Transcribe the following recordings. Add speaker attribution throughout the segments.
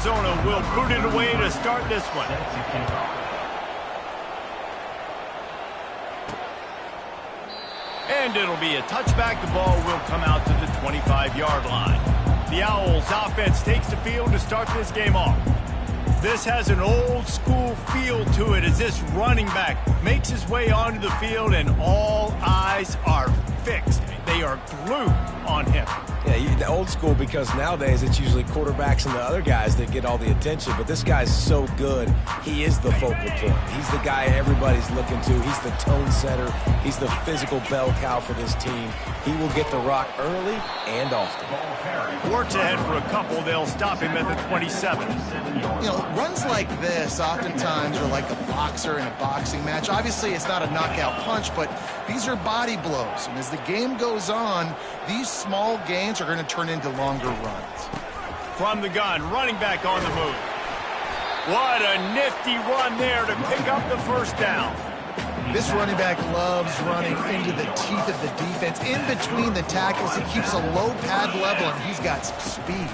Speaker 1: Arizona will boot it away to start this one. And it'll be a touchback. The ball will come out to the 25-yard line. The Owls offense takes the field to start this game off. This has an old-school feel to it as this running back makes his way onto the field and all eyes are fixed. They are glued on him.
Speaker 2: Yeah, the old school, because nowadays it's usually quarterbacks and the other guys that get all the attention, but this guy's so good. He is the focal point. He's the guy everybody's looking to. He's the tone setter. He's the physical bell cow for this team. He will get the rock early and often.
Speaker 1: Works ahead for a couple. They'll stop him at the 27.
Speaker 3: You know, runs like this oftentimes are like a boxer in a boxing match. Obviously, it's not a knockout punch, but these are body blows. And as the game goes on, these small gains are going to turn into longer runs.
Speaker 1: From the gun, running back on the move. What a nifty run there to pick up the first down.
Speaker 3: This running back loves running into the teeth of the defense. In between the tackles, he keeps a low pad level, and he's got some speed.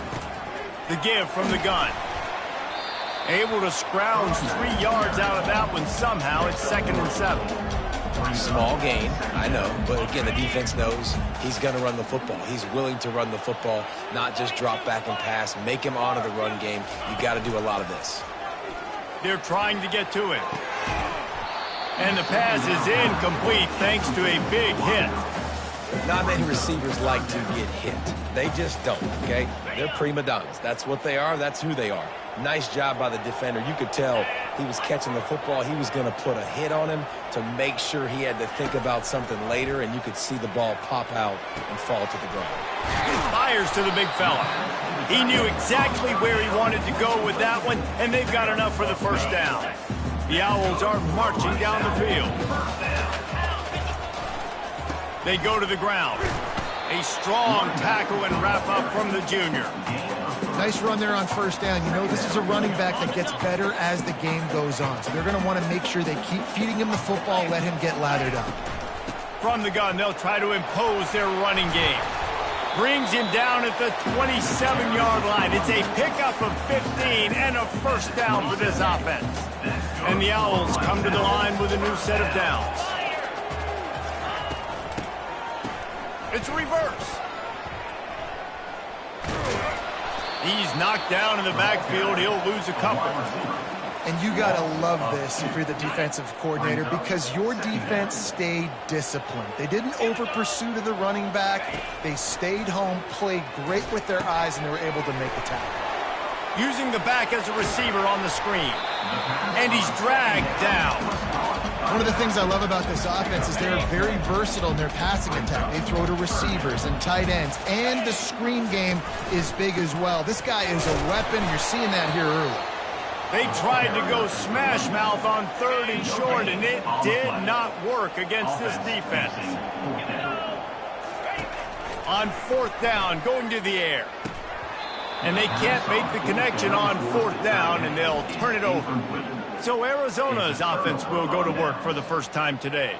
Speaker 1: The give from the gun. Able to scrounge 3 yards out of that one somehow. It's 2nd and 7.
Speaker 2: Small gain, I know, but again, the defense knows he's going to run the football. He's willing to run the football, not just drop back and pass, make him honor the run game. You got to do a lot of this.
Speaker 1: They're trying to get to it. And the pass is incomplete thanks to a big hit.
Speaker 2: Not many receivers like to get hit. They just don't, okay? They're prima donnas. That's what they are. That's who they are. Nice job by the defender. You could tell he was catching the football. He was going to put a hit on him to make sure he had to think about something later, and you could see the ball pop out and fall to the ground.
Speaker 1: He fires to the big fella. He knew exactly where he wanted to go with that one, and they've got enough for the first down. The Owls are marching down the field. They go to the ground. A strong tackle and wrap up from the junior.
Speaker 3: Nice run there on first down. You know, this is a running back that gets better as the game goes on. So they're going to want to make sure they keep feeding him the football, let him get lathered up.
Speaker 1: From the gun, they'll try to impose their running game. Brings him down at the 27-yard line. It's a pickup of 15 and a first down for this offense. And the Owls come to the line with a new set of downs. It's reverse. He's knocked down in the backfield. He'll lose a couple.
Speaker 3: And you got to love this if you're the defensive coordinator, because your defense stayed disciplined. They didn't over-pursue to the running back. They stayed home, played great with their eyes, and they were able to make a tackle.
Speaker 1: Using the back as a receiver on the screen. And he's dragged down.
Speaker 3: One of the things I love about this offense is they're very versatile in their passing attack. They throw to receivers and tight ends, and the screen game is big as well. This guy is a weapon. You're seeing that here early.
Speaker 1: They tried to go smash mouth on 3rd and short, and it did not work against this defense. On 4th down, going to the air. And they can't make the connection on 4th down, and they'll turn it over. So Arizona's offense will go to work for the first time today.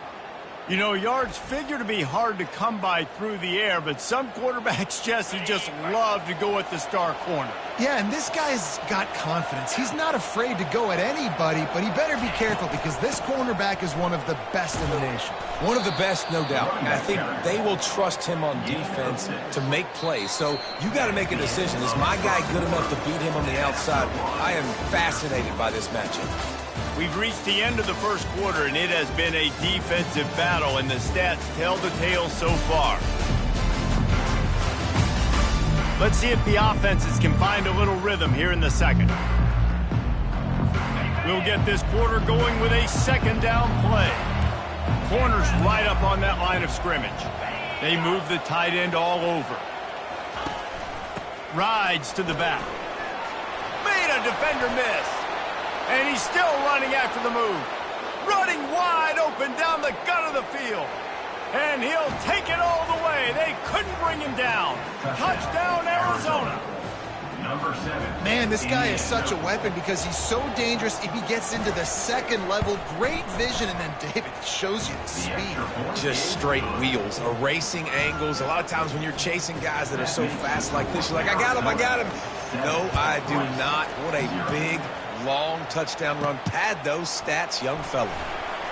Speaker 1: You know, yards figure to be hard to come by through the air, but some quarterbacks, Jesse, just love to go at the star corner.
Speaker 3: Yeah, and this guy's got confidence. He's not afraid to go at anybody, but he better be careful because this cornerback is one of the best in the nation.
Speaker 2: One of the best, no doubt. And I think they will trust him on defense to make plays. So you got to make a decision. Is my guy good enough to beat him on the outside? I am fascinated by this matchup.
Speaker 1: We've reached the end of the first quarter, and it has been a defensive battle, and the stats tell the tale so far. Let's see if the offenses can find a little rhythm here in the second. We'll get this quarter going with a 2nd down play. Corners right up on that line of scrimmage. They move the tight end all over. Rides to the back. Made a defender miss. And he's still running after the move. Running wide open down the gut of the field. And he'll take it all the way. They couldn't bring him down. Touchdown, Arizona.
Speaker 3: Man, this guy is such a weapon because he's so dangerous if he gets into the second level. Great vision, and then David shows you the speed.
Speaker 2: Just straight wheels, erasing angles. A lot of times when you're chasing guys that are so fast like this, you're like, I got him. No, I do not. What a big, long touchdown run. Pad those stats, young fella.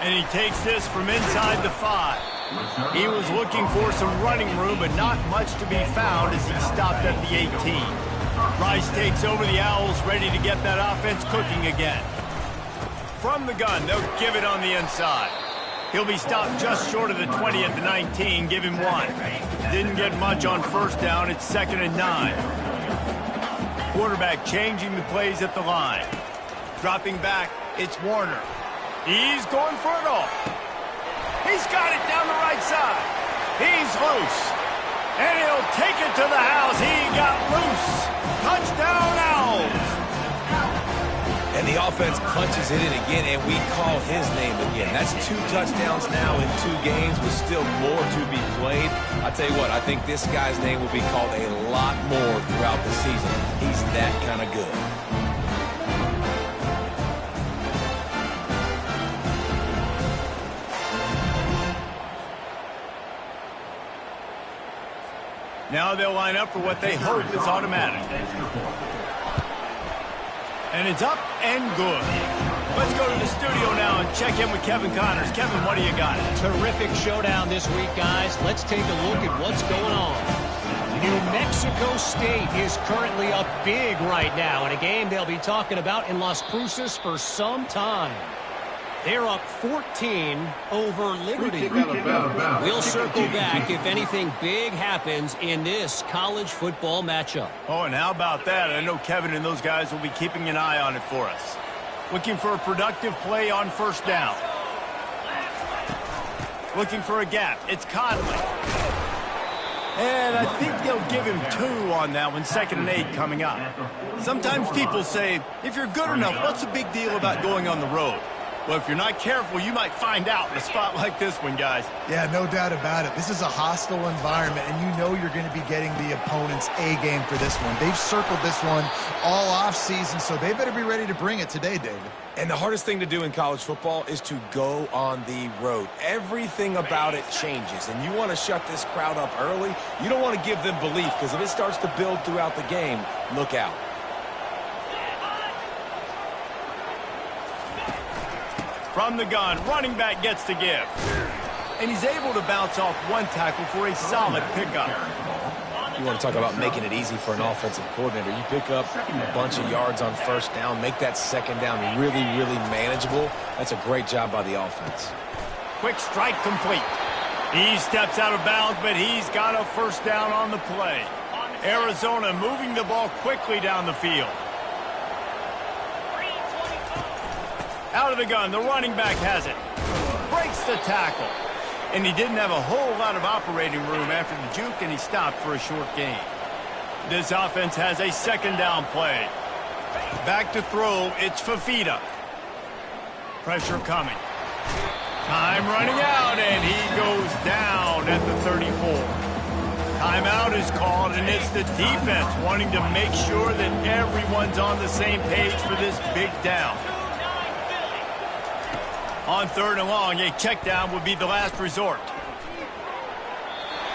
Speaker 1: And he takes this from inside the 5. He was looking for some running room, but not much to be found as he stopped at the 18. Rice takes over the Owls, ready to get that offense cooking again. From the gun, they'll give it on the inside. He'll be stopped just short of the 20 at the 19, give him 1. Didn't get much on first down, it's 2nd and 9. Quarterback changing the plays at the line. Dropping back, it's Warner. He's going for it all. He's got it down the right side. He's loose. And he'll take it to the house. He got loose. Touchdown, Owls.
Speaker 2: And the offense punches it in again, and we call his name again. That's 2 touchdowns now in 2 games with still more to be played. I tell you what, I think this guy's name will be called a lot more throughout the season. He's that kind of good.
Speaker 1: Now they'll line up for what they hope is automatic. And it's up and good. Let's go to the studio now and check in with Kevin Connors. Kevin, what do you got?
Speaker 4: Terrific showdown this week, guys. Let's take a look at what's going on. New Mexico State is currently up big right now in a game they'll be talking about in Las Cruces for some time. They're up 14 over Liberty. We'll circle back if anything big happens in this college football matchup.
Speaker 1: Oh, and how about that? I know Kevin and those guys will be keeping an eye on it for us. Looking for a productive play on first down. Looking for a gap. It's Conley. And I think they'll give him 2 on that one, 2nd and 8 coming up. Sometimes people say, if you're good enough, what's the big deal about going on the road? Well, if you're not careful, you might find out in a spot like this one, guys.
Speaker 3: Yeah, no doubt about it. This is a hostile environment, and you know you're going to be getting the opponent's A game for this one. They've circled this one all offseason, so they better be ready to bring it today, David.
Speaker 2: And the hardest thing to do in college football is to go on the road. Everything about it changes, and you want to shut this crowd up early. You don't want to give them belief, because if it starts to build throughout the game, look out.
Speaker 1: From the gun, running back gets to give. And he's able to bounce off 1 tackle for a solid pickup.
Speaker 2: You want to talk about making it easy for an offensive coordinator. You pick up a bunch of yards on first down, make that 2nd down really, really manageable. That's a great job by the offense.
Speaker 1: Quick strike complete. He steps out of bounds, but he's got a first down on the play. Arizona moving the ball quickly down the field. Out of the gun, the running back has it. Breaks the tackle. And he didn't have a whole lot of operating room after the juke, and he stopped for a short gain. This offense has a 2nd down play. Back to throw, it's Fafita. Pressure coming. Time running out, and he goes down at the 34. Timeout is called, and it's the defense wanting to make sure that everyone's on the same page for this big down. On 3rd and long, a check down would be the last resort.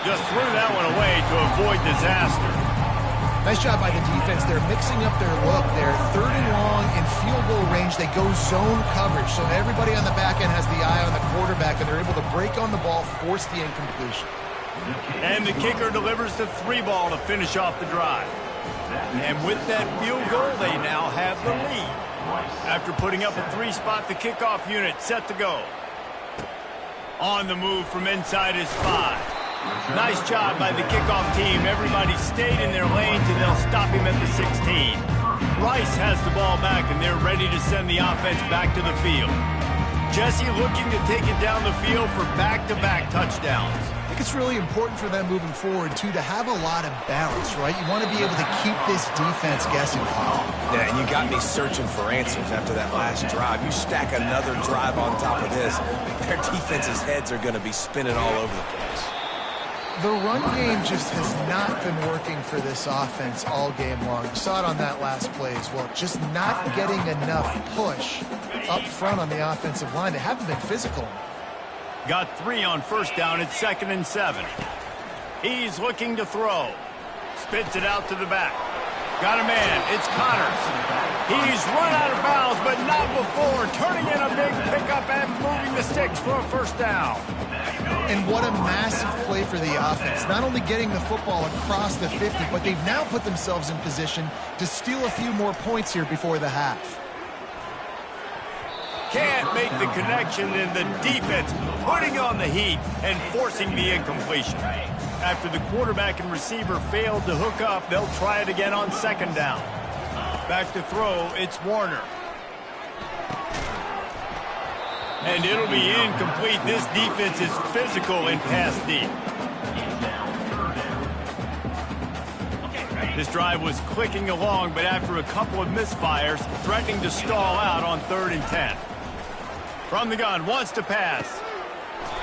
Speaker 1: Just threw that one away to avoid disaster.
Speaker 3: Nice job by the defense. They're mixing up their look there. 3rd and long in field goal range. They go zone coverage, so everybody on the back end has the eye on the quarterback, and they're able to break on the ball, force the incompletion.
Speaker 1: And the kicker delivers the 3 ball to finish off the drive. And with that field goal, they now have the lead. After putting up a 3-spot, the kickoff unit set to go. On the move from inside his 5. Nice job by the kickoff team. Everybody stayed in their lanes, and they'll stop him at the 16. Rice has the ball back, and they're ready to send the offense back to the field. Jesse looking to take it down the field for back-to-back touchdowns.
Speaker 3: I think it's really important for them moving forward, too, to have a lot of balance, right? You want to be able to keep this defense guessing.
Speaker 2: Yeah, and you got me searching for answers after that last drive. You stack another drive on top of this, their defense's heads are going to be spinning all over the place.
Speaker 3: The run game just has not been working for this offense all game long. You saw it on that last play as well. Just not getting enough push up front on the offensive line. They haven't been physical.
Speaker 1: Got 3 on first down. It's 2nd and 7. He's looking to throw. Spits it out to the back. Got a man. It's Connors. He's run out of bounds, but not before turning in a big pickup and moving the sticks for a first down.
Speaker 3: And what a massive play for the offense. Not only getting the football across the 50, but they've now put themselves in position to steal a few more points here before the half.
Speaker 1: Can't make the connection, and the defense putting on the heat and forcing the incompletion. After the quarterback and receiver failed to hook up, they'll try it again on second down. Back to throw, it's Warner. And it'll be incomplete. This defense is physical in pass deep. This drive was clicking along, but after a couple of misfires, threatening to stall out on 3rd and 10. From the gun, wants to pass.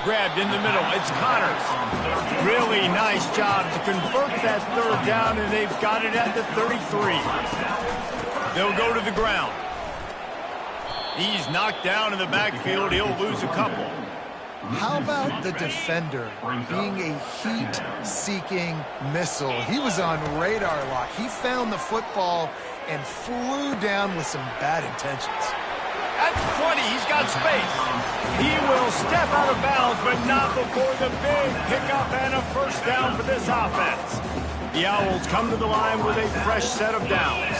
Speaker 1: Grabbed in the middle, it's Connors. Really nice job to convert that 3rd down, and they've got it at the 33. They'll go to the ground. He's knocked down in the backfield. He'll lose a couple.
Speaker 3: How about the defender being a heat-seeking missile? He was on radar lock. He found the football and flew down with some bad intentions.
Speaker 1: At the 20, he's got space. He will step out of bounds, but not before the big pickup and a first down for this offense. The Owls come to the line with a fresh set of downs.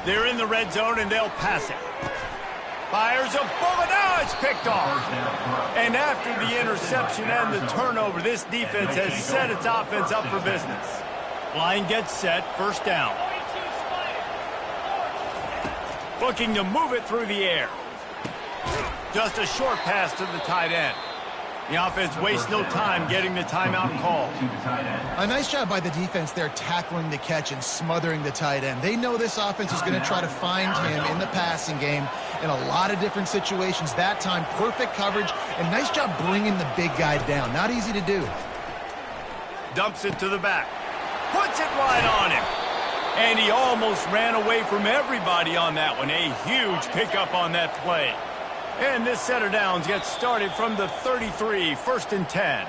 Speaker 1: They're in the red zone, and they'll pass it. Fires a bullet. Now it's picked off. And after the interception and the turnover, this defense has set its offense up for business. Line gets set, first down. Looking to move it through the air. Just a short pass to the tight end. The offense wastes no time getting the timeout call.
Speaker 3: A nice job by the defense there tackling the catch and smothering the tight end. They know this offense is going to try to find him in the passing game in a lot of different situations. That time, perfect coverage, and nice job bringing the big guy down. Not easy to do.
Speaker 1: Dumps it to the back. Puts it right on him. And he almost ran away from everybody on that one. A huge pickup on that play. And this set of downs gets started from the 33, 1st and 10.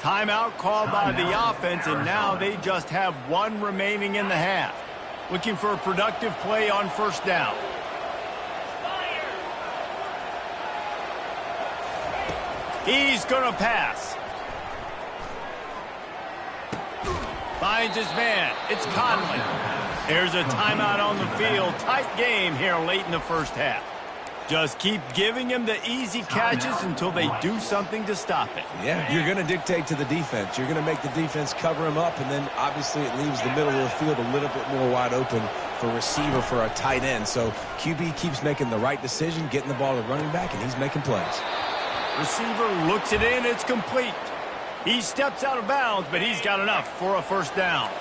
Speaker 1: Timeout called by the offense, and now they just have one remaining in the half. Looking for a productive play on first down. He's going to pass. Finds his man. It's Conley. There's a timeout on the field. Tight game here late in the first half. Just keep giving him the easy catches until they do something to stop it.
Speaker 2: Yeah, you're going to dictate to the defense. You're going to make the defense cover him up, and then obviously it leaves the middle of the field a little bit more wide open for receiver for a tight end. So QB keeps making the right decision, getting the ball to running back, and he's making plays.
Speaker 1: Receiver looks it in. It's complete. He steps out of bounds, but he's got enough for a first down.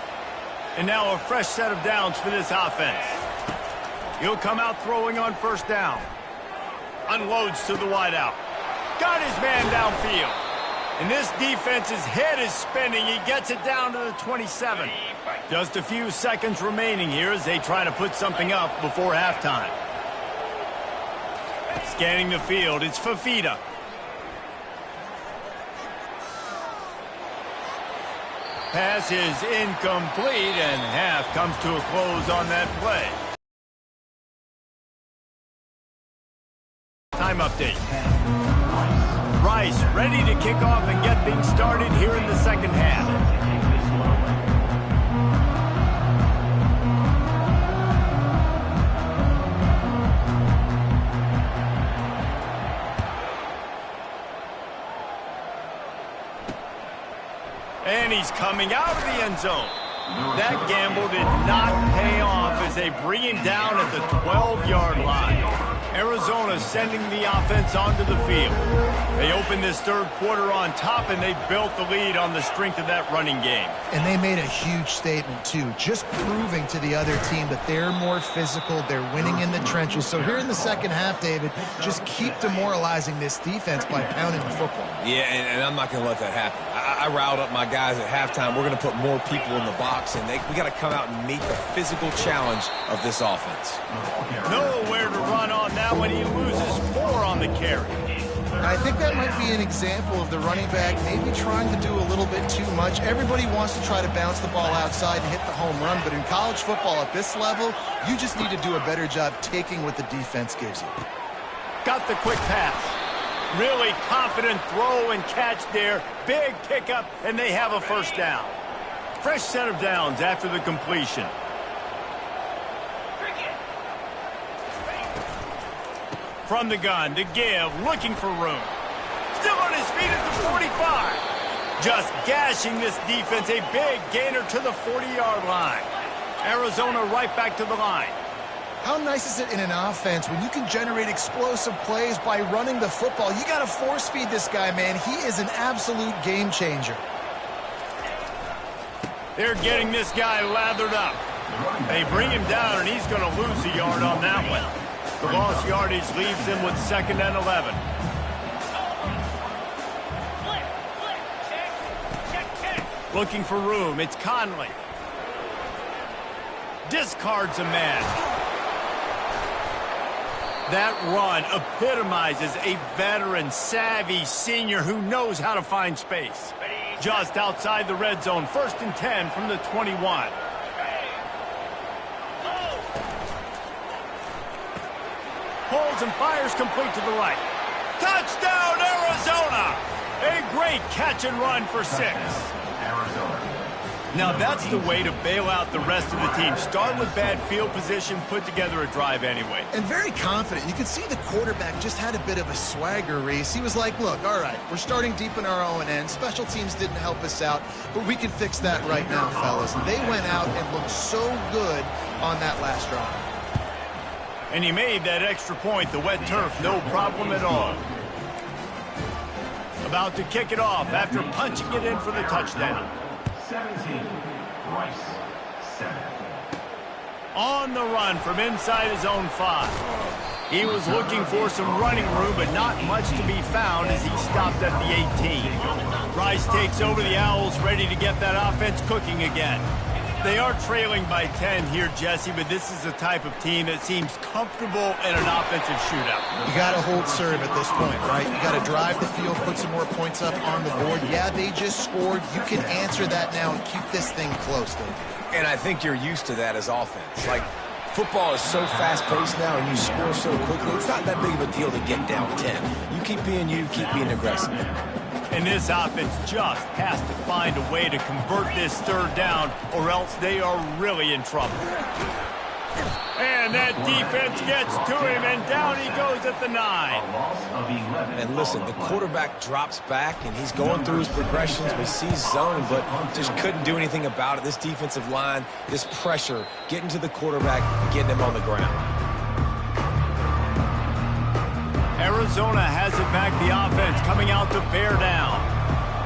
Speaker 1: And now a fresh set of downs for this offense. He'll come out throwing on first down. Unloads to the wideout. Got his man downfield. And this defense's head is spinning. He gets it down to the 27. Just a few seconds remaining here as they try to put something up before halftime. Scanning the field, it's Fafita. Pass is incomplete, and half comes to a close on that play. Time update. Rice ready to kick off and get things started here in the second half. And he's coming out of the end zone. That gamble did not pay off as they bring him down at the 12-yard line. Arizona sending the offense onto the field. They opened this third quarter on top, and they built the lead on the strength of that running game.
Speaker 3: And they made a huge statement, too, just proving to the other team that they're more physical, they're winning in the trenches. So here in the second half, David, just keep demoralizing this defense by pounding the football.
Speaker 2: Yeah, and I'm not going to let that happen. I riled up my guys at halftime. We're going to put more people in the box, and we got to come out and meet the physical challenge of this offense.
Speaker 1: Nowhere to run on that when he loses 4 on the carry.
Speaker 3: I think that might be an example of the running back maybe trying to do a little bit too much. Everybody wants to try to bounce the ball outside and hit the home run, but in college football at this level, you just need to do a better job taking what the defense gives you.
Speaker 1: Got the quick pass. Really confident throw and catch there. Big pickup, and they have a first down. Fresh set of downs after the completion. From the gun to give, looking for room. Still on his feet at the 45. Just gashing this defense, a big gainer to the 40-yard line. Arizona right back to the line.
Speaker 3: How nice is it in an offense when you can generate explosive plays by running the football? You got to force feed this guy, man. He is an absolute game changer.
Speaker 1: They're getting this guy lathered up. They bring him down, and he's going to lose a yard on that one. The lost yardage leaves him with 2nd and 11. Looking for room. It's Conley. Discards a man. That run epitomizes a veteran, savvy senior who knows how to find space. Just outside the red zone, 1st and 10 from the 21. Holds and fires complete to the right. Touchdown, Arizona! A great catch and run for 6. Now that's the way to bail out the rest of the team. Start with bad field position, put together a drive anyway.
Speaker 3: And very confident. You can see the quarterback just had a bit of a swagger race. He was like, look, all right, we're starting deep in our own end. Special teams didn't help us out, but we can fix that right now, fellas. And they went out and looked so good on that last drive.
Speaker 1: And he made that extra point, the wet turf, no problem at all. About to kick it off after punching it in for the touchdown.
Speaker 5: 17, Rice, 7.
Speaker 1: On the run from inside his own 5. He was looking for some running room, but not much to be found as he stopped at the 18. Rice takes over the Owls, ready to get that offense cooking again. They are trailing by 10 here, Jesse, but this is the type of team that seems comfortable in an offensive shootout.
Speaker 3: You got to hold serve at this point, right? You got to drive the field, put some more points up on the board. Yeah, they just scored. You can answer that now and keep this thing close, Dave.
Speaker 2: And I think you're used to that as offense. Like, football is so fast-paced now and you score so quickly, it's not that big of a deal to get down 10. You keep being aggressive.
Speaker 1: And this offense just has to find a way to convert this 3rd down, or else they are really in trouble. And that defense gets to him, and down he goes at the 9.
Speaker 2: And listen, the quarterback drops back, and he's going through his progressions. We see zone, but just couldn't do anything about it. This defensive line, this pressure, getting to the quarterback, getting him on the ground.
Speaker 1: Arizona has it back, the offense coming out to bear down.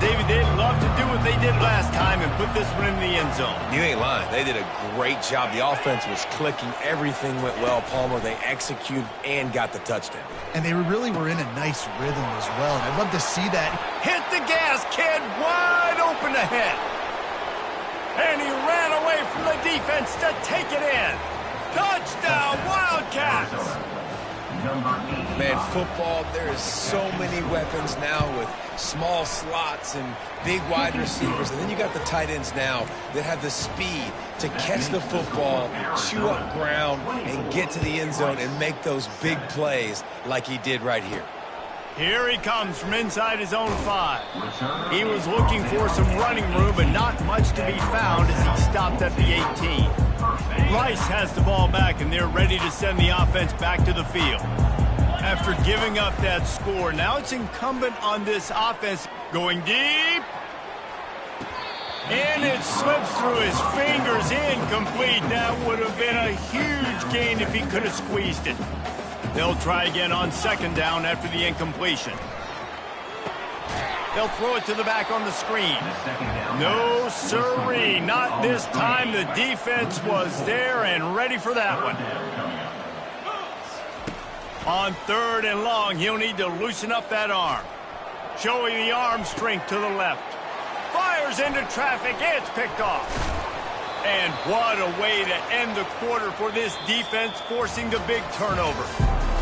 Speaker 1: David, they'd love to do what they did last time and put this one in the end zone.
Speaker 2: You ain't lying. They did a great job. The offense was clicking. Everything went well, Palmer. They executed and got the touchdown.
Speaker 3: And they really were in a nice rhythm as well. And I'd love to see that.
Speaker 1: Hit the gas, kid. Wide open ahead. And he ran away from the defense to take it in. Touchdown, Wildcats.
Speaker 2: Man, football, there is so many weapons now with small slots and big wide receivers. And then you got the tight ends now that have the speed to catch the football, chew up ground, and get to the end zone and make those big plays like he did right here.
Speaker 1: Here he comes from inside his own 5. He was looking for some running room, but not much to be found as he stopped at the 18. Rice has the ball back, and they're ready to send the offense back to the field. After giving up that score, now it's incumbent on this offense going deep. And it slips through his fingers, incomplete. That would have been a huge gain if he could have squeezed it. They'll try again on 2nd down after the incompletion. They'll throw it to the back on the screen. No siree, not this time. The defense was there and ready for that one. On 3rd and long, he'll need to loosen up that arm. Showing the arm strength to the left. Fires into traffic. It's picked off. And what a way to end the quarter for this defense, forcing the big turnover.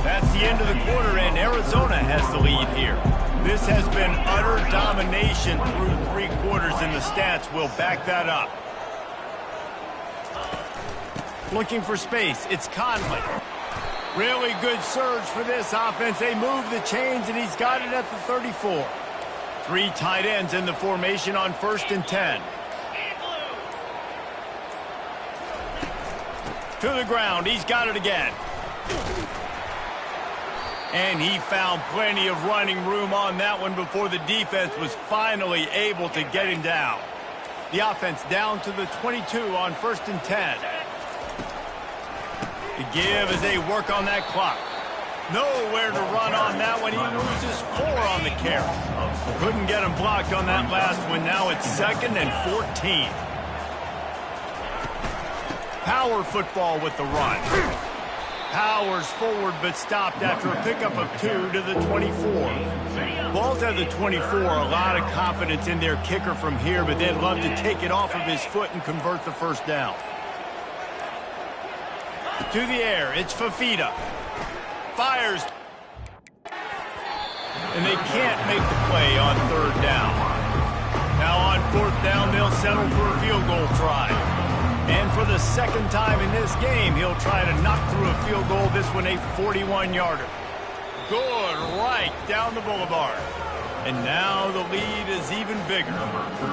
Speaker 1: That's the end of the quarter, and Arizona has the lead here. This has been utter domination through 3 quarters, and the stats will back that up. Looking for space, it's Conley. Really good surge for this offense. They move the chains, and he's got it at the 34. 3 tight ends in the formation on 1st and 10. To the ground, he's got it again. And he found plenty of running room on that one before the defense was finally able to get him down. The offense down to the 22 on 1st and 10. The give as they work on that clock. Nowhere to run on that one. He loses 4 on the carry. Couldn't get him blocked on that last one. Now it's 2nd and 14. Power football with the run. Powers forward but stopped after a pickup of 2 to the 24. Ball's at the 24. A lot of confidence in their kicker from here, but they'd love to take it off of his foot and convert the first down. To the air, it's Fafita. Fires. And they can't make the play on 3rd down. Now on 4th down, they'll settle for a field goal try. And for the 2nd time in this game, he'll try to knock through a field goal, this one a 41-yarder. Good right down the boulevard. And now the lead is even bigger.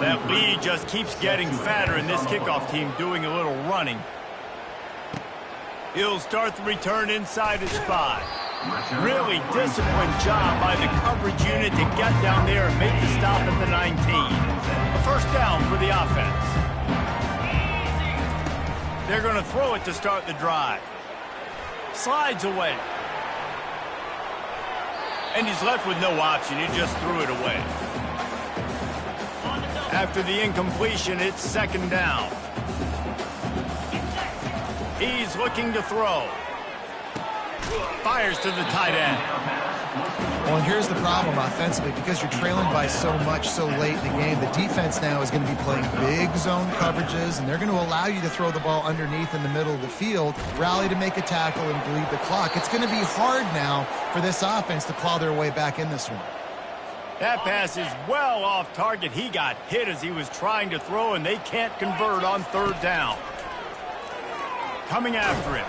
Speaker 1: That lead just keeps getting fatter, and this kickoff team doing a little running. He'll start the return inside his 5. Really disciplined job by the coverage unit to get down there and make the stop at the 19. A first down for the offense. They're going to throw it to start the drive. Slides away. And he's left with no option. He just threw it away. After the incompletion, it's 2nd down. He's looking to throw. Fires to the tight end.
Speaker 3: Well, and here's the problem offensively. Because you're trailing by so much so late in the game, the defense now is going to be playing big zone coverages, and they're going to allow you to throw the ball underneath in the middle of the field, rally to make a tackle, and bleed the clock. It's going to be hard now for this offense to claw their way back in this one.
Speaker 1: That pass is well off target. He got hit as he was trying to throw, and they can't convert on 3rd down. Coming after him.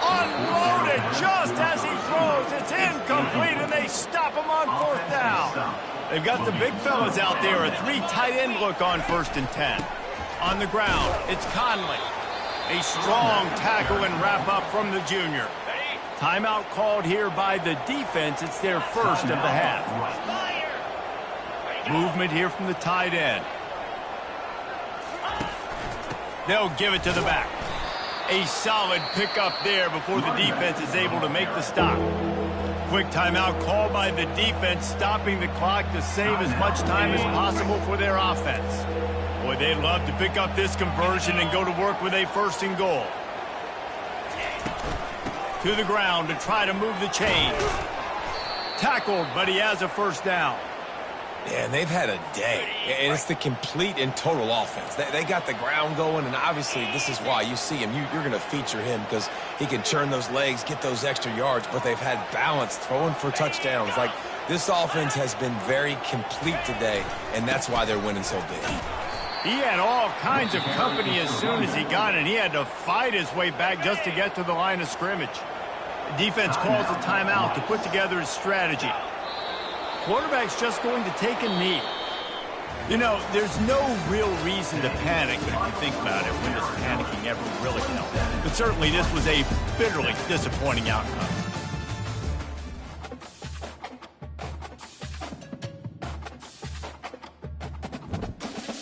Speaker 1: Unloaded just as he throws. It's incomplete, and they stop him on 4th down. They've got the big fellas out there. A 3 tight end look on 1st and 10. On the ground, it's Conley. A strong tackle and wrap up from the junior. Timeout called here by the defense. It's their first of the half. Movement here from the tight end. They'll give it to the back. A solid pickup there before the defense is able to make the stop. Quick timeout called by the defense, stopping the clock to save as much time as possible for their offense. Boy, they'd love to pick up this conversion and go to work with a 1st and goal. To the ground to try to move the chains. Tackled, but he has a first down.
Speaker 2: Yeah, and they've had a day, and it's the complete and total offense. They got the ground going, and obviously this is why you see him. You're going to feature him because he can churn those legs, get those extra yards, but they've had balance, throwing for touchdowns. Like, this offense has been very complete today, and that's why they're winning so big.
Speaker 1: He had all kinds of company as soon as he got it. He had to fight his way back just to get to the line of scrimmage. The defense calls a timeout to put together his strategy. Quarterback's just going to take a knee. You know, there's no real reason to panic, but if you think about it, when does panicking ever really help? But certainly this was a bitterly disappointing outcome.